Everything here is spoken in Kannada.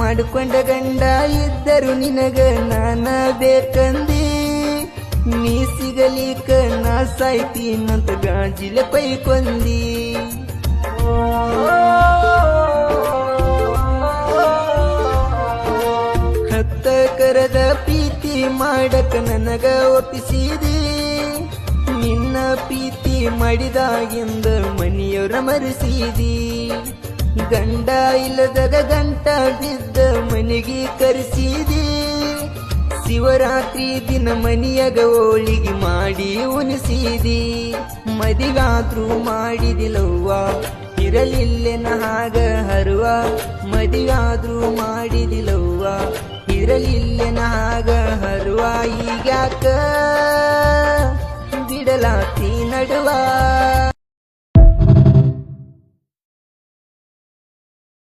ಮಾಡಿಕೊಂಡ ಗಂಡ ಇದ್ದರು ನಿನಗ ನಾನ ಬೇಕಂದಿ ನೀ ಸಿಗಲಿಕ ನಾ ಸಾಯ್ತೀನಂತ ಗಾಜಿಲ ಪೈಕೊಂದಿ ಹತ್ತ ಕರದ ಪ್ರೀತಿ ಮಾಡಕ ನನಗ ಒಪ್ಪಿಸಿದಿ ನಿನ್ನ ಪ್ರೀತಿ ಮಾಡಿದಾಗಿಂದ ಮನೆಯವರ ಮರೆಸಿದಿ ಗಂಡ ಇಲ್ಲದಾಗ ಗಂಟ ಬಿದ್ದ ಮನೆಗೆ ಕರೆಸಿದಿ ಶಿವರಾತ್ರಿ ದಿನ ಮನೆಯಾಗ ಹೋಳಿಗೆ ಮಾಡಿ ಉಣಿಸಿದಿ ಮದಿಗಾದ್ರೂ ಮಾಡಿದಿಲ್ಲವ್ವ ಇರಲಿಲ್ಲೆನ ಹಾಗ ಹರುವ ಮದಿಗಾದ್ರೂ ಮಾಡಿದಿಲ್ಲವ್ವ ಇರಲಿಲ್ಲೆನ ಹಾಗ ಹರುವ ಈಗ್ಯಾಕ ಬಿಡಲಾತಿ ನಡುವ